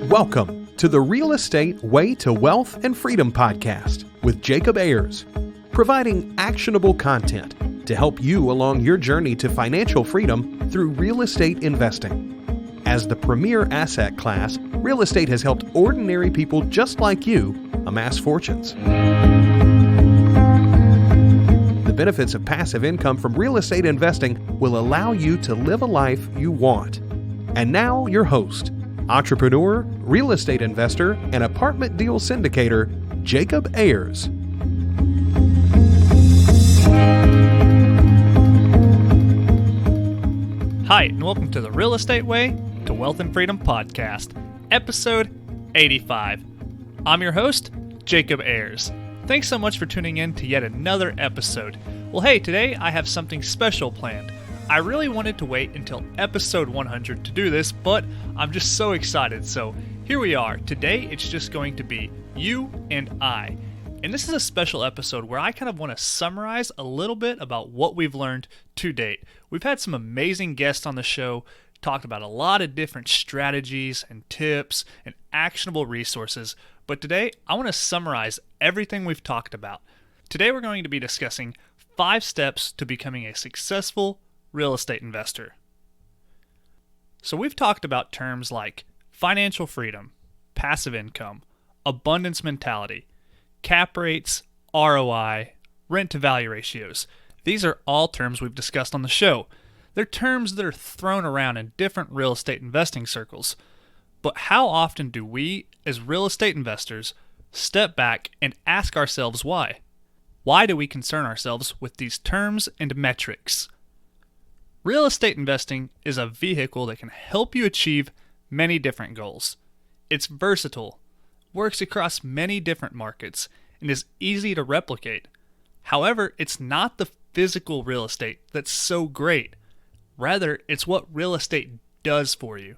Welcome to the Real Estate Way to Wealth and Freedom podcast with Jacob Ayers, providing actionable content to help you along your journey to financial freedom through real estate investing. As the premier asset class, real estate has helped ordinary people just like you amass fortunes. The benefits of passive income from real estate investing will allow you to live a life you want. And now your host, entrepreneur, real estate investor, and apartment deal syndicator, Jacob Ayers. Hi, and welcome to the Real Estate Way to Wealth and Freedom podcast, episode 85. I'm your host, Jacob Ayers. Thanks so much for tuning in to yet another episode. Well, hey, today I have something special planned. I really wanted to wait until episode 100 to do this, but I'm just so excited. So here we are. Today it's just going to be you and I. And this is a special episode where I kind of want to summarize a little bit about what we've learned to date. We've had some amazing guests on the show, talked about a lot of different strategies and tips and actionable resources. But today I want to summarize everything we've talked about. Today we're going to be discussing 5 steps to becoming a successful real estate investor. So we've talked about terms like financial freedom, passive income, abundance mentality, cap rates, ROI, rent-to-value ratios. These are all terms we've discussed on the show. They're terms that are thrown around in different real estate investing circles. But how often do we, as real estate investors, step back and ask ourselves why? Why do we concern ourselves with these terms and metrics? Real estate investing is a vehicle that can help you achieve many different goals. It's versatile, works across many different markets, and is easy to replicate. However, it's not the physical real estate that's so great. Rather, it's what real estate does for you.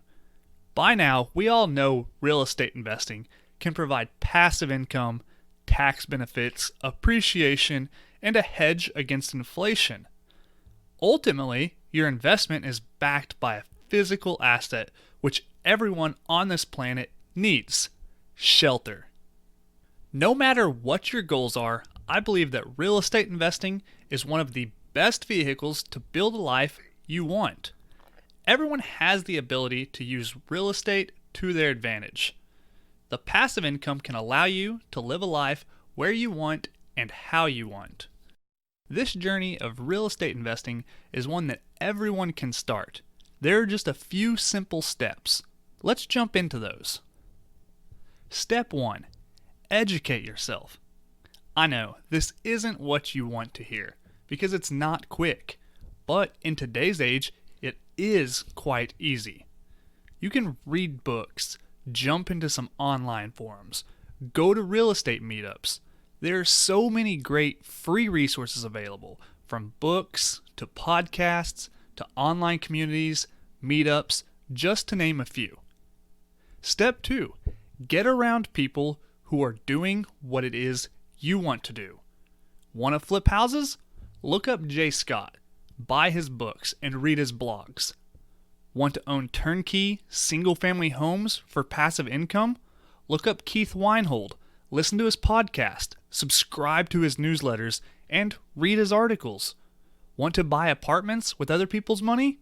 By now, we all know real estate investing can provide passive income, tax benefits, appreciation, and a hedge against inflation. Ultimately, your investment is backed by a physical asset which everyone on this planet needs: shelter. No matter what your goals are, I believe that real estate investing is one of the best vehicles to build a life you want. Everyone has the ability to use real estate to their advantage. The passive income can allow you to live a life where you want and how you want. This journey of real estate investing is one that everyone can start. There are just a few simple steps. Let's jump into those. Step 1. Educate yourself. I know, this isn't what you want to hear, because it's not quick. But in today's age, it is quite easy. You can read books, jump into some online forums, go to real estate meetups. There are so many great free resources available, from books to podcasts to online communities, meetups, just to name a few. Step 2. Get around people who are doing what it is you want to do. Want to flip houses? Look up Jay Scott, buy his books, and read his blogs. Want to own turnkey, single-family homes for passive income? Look up Keith Weinhold, listen to his podcast, subscribe to his newsletters, and read his articles. Want to buy apartments with other people's money?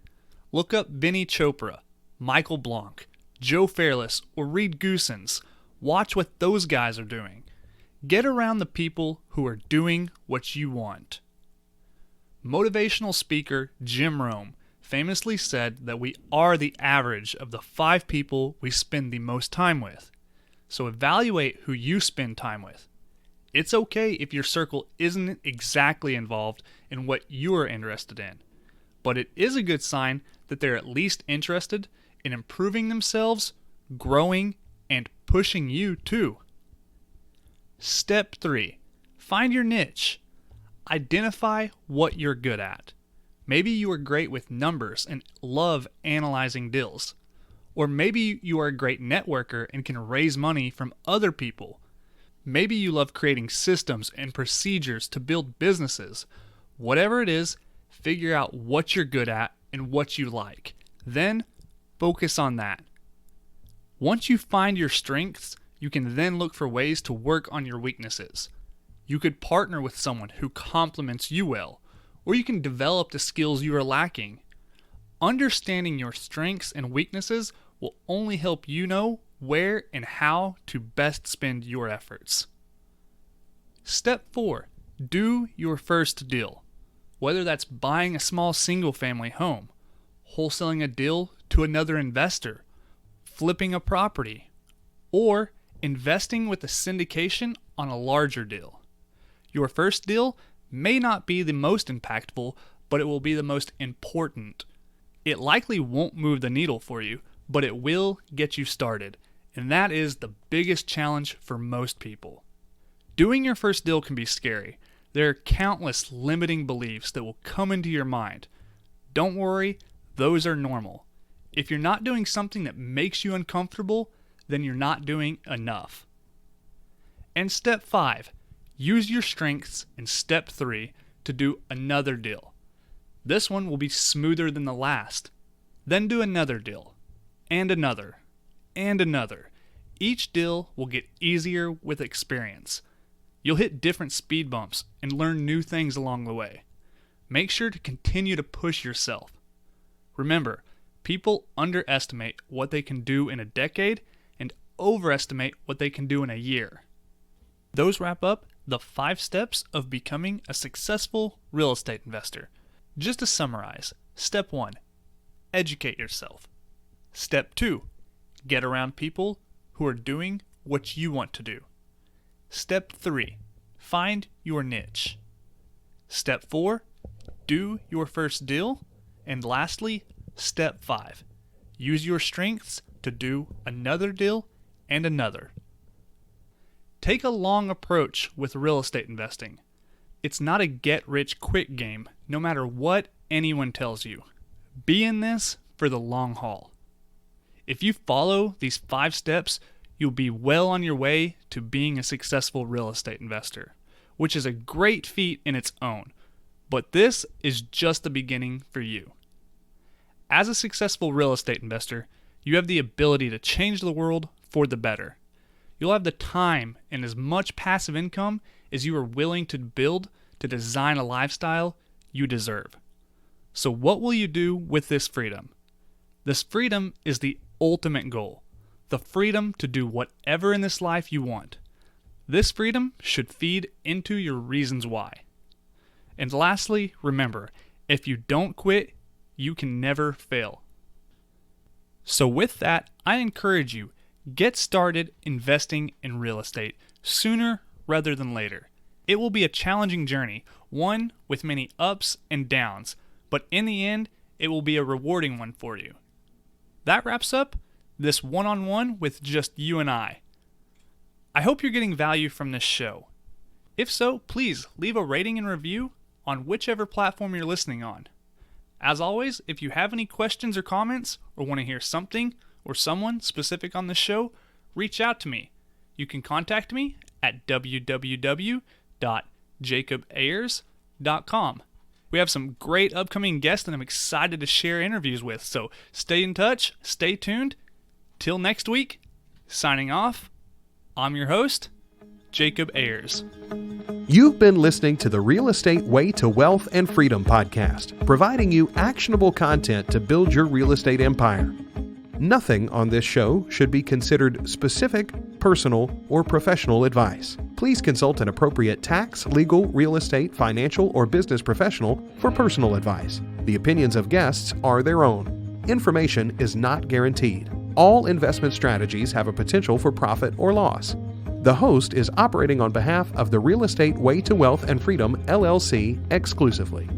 Look up Vinny Chopra, Michael Blanc, Joe Fairless, or Reed Goosens. Watch what those guys are doing. Get around the people who are doing what you want. Motivational speaker Jim Rome famously said that we are the average of the 5 people we spend the most time with. So evaluate who you spend time with. It's okay if your circle isn't exactly involved in what you are interested in, but it is a good sign that they're at least interested in improving themselves, growing, and pushing you too. Step 3. Find your niche. Identify what you're good at. Maybe you are great with numbers and love analyzing deals. Or maybe you are a great networker and can raise money from other people. Maybe you love creating systems and procedures to build businesses. Whatever it is, figure out what you're good at and what you like. Then focus on that. Once you find your strengths, you can then look for ways to work on your weaknesses. You could partner with someone who complements you well, or you can develop the skills you are lacking. Understanding your strengths and weaknesses will only help you know where and how to best spend your efforts. Step 4. Do your first deal. Whether that's buying a small single-family home, wholesaling a deal to another investor, flipping a property, or investing with a syndication on a larger deal. Your first deal may not be the most impactful, but it will be the most important. It likely won't move the needle for you, but it will get you started, and that is the biggest challenge for most people. Doing your first deal can be scary. There are countless limiting beliefs that will come into your mind. Don't worry, those are normal. If you're not doing something that makes you uncomfortable, then you're not doing enough. And step 5, use your strengths in step 3 to do another deal. This one will be smoother than the last. Then do another deal, and another, and another. Each deal will get easier with experience. You'll hit different speed bumps and learn new things along the way. Make sure to continue to push yourself. Remember, people underestimate what they can do in a decade and overestimate what they can do in a year. Those wrap up the 5 steps of becoming a successful real estate investor. Just to summarize, step 1, educate yourself. Step 2, get around people who are doing what you want to do. Step 3, find your niche. Step 4, do your first deal. And lastly, step 5, use your strengths to do another deal and another. Take a long approach with real estate investing. It's not a get-rich-quick game, no matter what anyone tells you. Be in this for the long haul. If you follow these 5 steps, you'll be well on your way to being a successful real estate investor, which is a great feat in its own. But this is just the beginning for you. As a successful real estate investor, you have the ability to change the world for the better. You'll have the time and as much passive income as you are willing to build to design a lifestyle you deserve. So what will you do with this freedom? This freedom is the ultimate goal. The freedom to do whatever in this life you want. This freedom should feed into your reasons why. And lastly, remember, if you don't quit, you can never fail. So with that, I encourage you, get started investing in real estate sooner rather than later. It will be a challenging journey, one with many ups and downs, but in the end, it will be a rewarding one for you. That wraps up this one-on-one with just you and I. I hope you're getting value from this show. If so, please leave a rating and review on whichever platform you're listening on. As always, if you have any questions or comments, or want to hear something or someone specific on the show, reach out to me. You can contact me at www.jacobayers.com. We have some great upcoming guests that I'm excited to share interviews with, so stay in touch, stay tuned. Till next week, signing off, I'm your host, Jacob Ayers. You've been listening to the Real Estate Way to Wealth and Freedom podcast, providing you actionable content to build your real estate empire. Nothing on this show should be considered specific, personal, or professional advice. Please consult an appropriate tax, legal, real estate, financial, or business professional for personal advice. The opinions of guests are their own. Information is not guaranteed. All investment strategies have a potential for profit or loss. The host is operating on behalf of the Real Estate Way to Wealth and Freedom, LLC, exclusively.